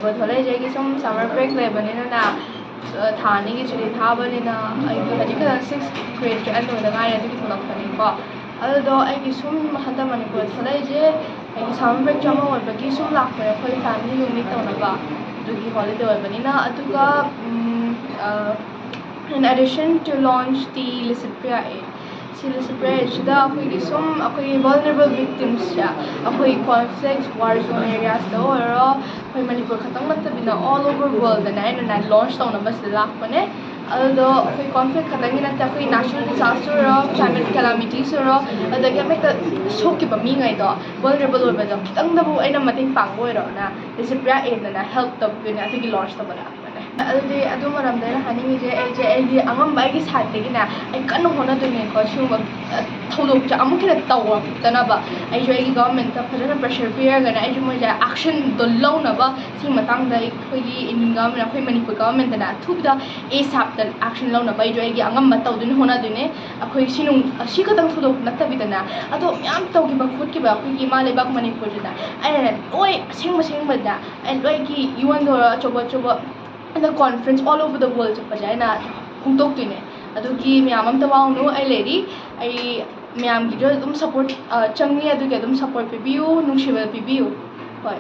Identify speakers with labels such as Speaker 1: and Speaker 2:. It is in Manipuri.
Speaker 1: ꯊꯣꯛꯂꯛꯏꯁꯦ ꯁꯨꯝ ꯁꯝꯃꯔ ꯕ꯭ꯔꯦꯛ ꯂꯩꯕꯅꯤꯅ ꯊꯥ 2ꯒꯤ ꯁꯨꯇꯤ ꯊꯥꯕꯅꯤꯅ ꯑꯩꯒꯤ ꯍꯧꯖꯤꯛ ꯈꯛꯇ 6th grade ꯑꯦꯟ ꯂꯣꯏꯗ ꯉꯥꯏꯔꯤ ꯑꯗꯨꯒꯤ ꯊꯣꯛꯂꯛꯄꯅꯤꯀꯣ ꯑꯗꯨꯗꯣ ꯑꯩꯒꯤ ꯁꯨꯝ ꯍꯟꯗꯛ ꯃꯅꯤꯄꯨꯔꯗ ꯊꯣꯛꯂꯛꯏꯁꯦ ꯑꯩꯒꯤ ꯁꯝꯃꯔ ꯕ꯭ꯔꯦꯛ ꯑꯃ ꯑꯣꯏꯕꯒꯤ ꯁꯨꯝ ꯂꯥꯛꯄꯅꯦ ꯑꯩꯈꯣꯏ ꯐꯦꯃꯤꯂꯤ ꯃꯤꯠ ꯇꯧꯅꯕ ꯑꯗꯨꯒꯤ ꯍꯣꯂꯤꯗꯦ ꯑꯣꯏꯕꯅꯤꯅ ꯑꯗꯨꯒ in addition to launch the Licit Prayer Aid ꯁꯤ ꯄ꯭ꯔꯦꯌꯔ ꯑꯁꯤꯗ ꯑꯩꯈꯣꯏꯒꯤ ꯁꯨꯝ ꯑꯩꯈꯣꯏꯒꯤ ꯚꯜꯅꯔꯦꯕꯜ ꯚꯤꯛꯇꯤꯝꯁꯁꯦ ꯑꯩꯈꯣꯏ ꯀꯣꯟꯐ꯭ꯂꯤꯛ ꯋꯥꯔ ꯖꯣꯟ ꯑꯦꯔꯤꯌꯥꯁꯇ ꯑꯣꯏꯔꯣ ꯑꯩꯈꯣꯏ ꯃꯅꯤꯄꯨꯔ ꯈꯛꯇꯪ ꯅꯠꯇꯕꯤꯗ ꯑꯣꯜ ꯑꯣꯚꯔ ꯋꯥꯔꯜꯗꯅꯦ ꯑꯩꯅ ꯂꯣꯟꯆ ꯇꯧꯅꯕ ꯁꯤꯗ ꯂꯥꯛꯄꯅꯦ ꯑꯗꯨꯗꯣ ꯑꯩꯈꯣꯏ ꯀꯣꯟꯐ꯭ꯂꯤꯛ ꯈꯛꯇꯪꯒꯤ ꯅꯠꯇꯦ ꯑꯩꯈꯣꯏ ꯅꯦꯆꯔꯦꯜ ꯗꯤꯖꯥꯁꯇꯔ ꯑꯣꯏꯔꯣ ꯀ꯭ꯂꯥꯏꯃꯦꯠ ꯀꯦꯂꯥꯃꯤꯇꯤꯁ ꯑꯣꯏꯔꯣ ꯑꯗꯒꯤ ꯑꯃꯍꯦꯛꯇ ꯁꯣꯛꯈꯤꯕ ꯃꯤꯉꯩꯗꯣ ꯚꯜꯅꯔꯦꯕꯜ ꯑꯣꯏꯕꯗꯣ ꯈꯤꯇꯪꯗꯕꯨ ꯑꯩꯅ ꯃꯇꯦꯡ ꯄꯥꯡꯕ ꯑꯣꯏꯔꯣꯅ ꯂꯤꯁꯤꯠ ꯄ꯭ꯔꯦꯌꯔ ꯑꯦꯗꯅ ꯍꯦꯜꯞ ꯇꯧꯗꯣꯏꯅꯦ ꯑꯗꯨꯒꯤ ꯂꯣꯟꯆ ꯇꯧꯕ ꯂꯥꯛꯄꯅꯦ ꯑꯗꯨꯗꯤ ꯑꯗꯨ ꯃꯔꯝꯗ ꯑꯩꯅ ꯍꯥꯏꯅꯤꯡꯉꯤꯁꯦ ꯑꯩꯒꯤ ꯑꯉꯝꯕ ꯑꯩꯒꯤ ꯁꯥꯏꯠꯇꯒꯤꯅꯦ ꯑꯩ ꯀꯟꯅ ꯍꯣꯠꯅꯗꯣꯏꯅꯦꯀꯣ ꯁꯤꯒꯨꯝꯕ ꯊꯧꯗꯣꯛꯁꯦ ꯑꯃꯨꯛ ꯍꯦꯟꯅ ꯇꯧꯔꯛꯇꯅꯕ ꯑꯩꯁꯨ ꯑꯩꯒꯤ ꯒꯚꯔꯟꯃꯦꯟꯠꯇ ꯐꯖꯅ ꯄ꯭ꯔꯦꯁꯔ ꯄꯤꯔꯒꯅꯦ ꯑꯩꯁꯨ ꯃꯣꯏꯁꯦ ꯑꯦꯛꯁꯟꯗꯣ ꯂꯧꯅꯕ ꯁꯤꯒꯤ ꯃꯇꯥꯡꯗ ꯑꯩꯈꯣꯏꯒꯤ ꯏꯟꯗꯤꯌꯟ ꯒꯚꯔꯟꯃꯦꯟꯠ ꯑꯩꯈꯣꯏ ꯃꯅꯤꯄꯨꯔ ꯒꯚꯔꯟꯃꯦꯟꯠꯇꯅ ꯑꯊꯨꯕꯗ ASAPꯇ ꯑꯦꯛꯁꯟ ꯂꯧꯅꯕ ꯑꯩꯁꯨ ꯑꯩꯒꯤ ꯑꯉꯝꯕ ꯇꯧꯗꯣꯏꯅꯦ ꯍꯣꯠꯅꯗꯣꯏꯅꯦ ꯑꯩꯈꯣꯏ ꯁꯤ ꯈꯛꯇꯪ ꯊꯧꯗꯣꯛ ꯅꯠꯇꯕꯤꯗꯅ ꯑꯗꯣ ꯃꯌꯥꯝ ꯇꯧꯈꯤꯕ ꯈꯣꯠꯈꯤꯕ ꯑꯩꯈꯣꯏꯒꯤ ꯏꯃꯥ ꯂꯩꯕꯥꯛ ꯃꯅꯤꯄꯨꯔꯁꯤꯗ ꯑꯩꯅ ꯂꯣꯏ ꯑꯁꯦꯡꯕꯗ ꯑꯩꯅ ꯂꯣꯏꯒꯤ UNꯗ ꯑꯣꯏꯔꯣ ꯑꯆꯧꯕ ꯑꯗ conference all over the world ꯆꯠꯄꯁꯦ ꯑꯩꯅ ꯐꯣꯡꯗꯣꯛꯇꯣꯏꯅꯦ ꯑꯗꯨꯒꯤ ꯃꯌꯥꯝ ꯑꯝꯇ ꯋꯥꯎꯅꯨ ꯑꯩ ꯂꯩꯔꯤ ꯑꯩ ꯃꯌꯥꯝꯒꯤꯁꯨ ꯑꯗꯨꯝ ꯁꯞꯄꯣꯔꯠ ꯆꯪꯉꯤ ꯑꯗꯨꯒꯤ ꯑꯗꯨꯝ ꯁꯞꯄꯣꯔꯠ ꯄꯤꯕꯤꯌꯨ ꯅꯨꯡꯁꯤꯕ ꯄꯤꯕꯤꯌꯨ ꯍꯣꯏ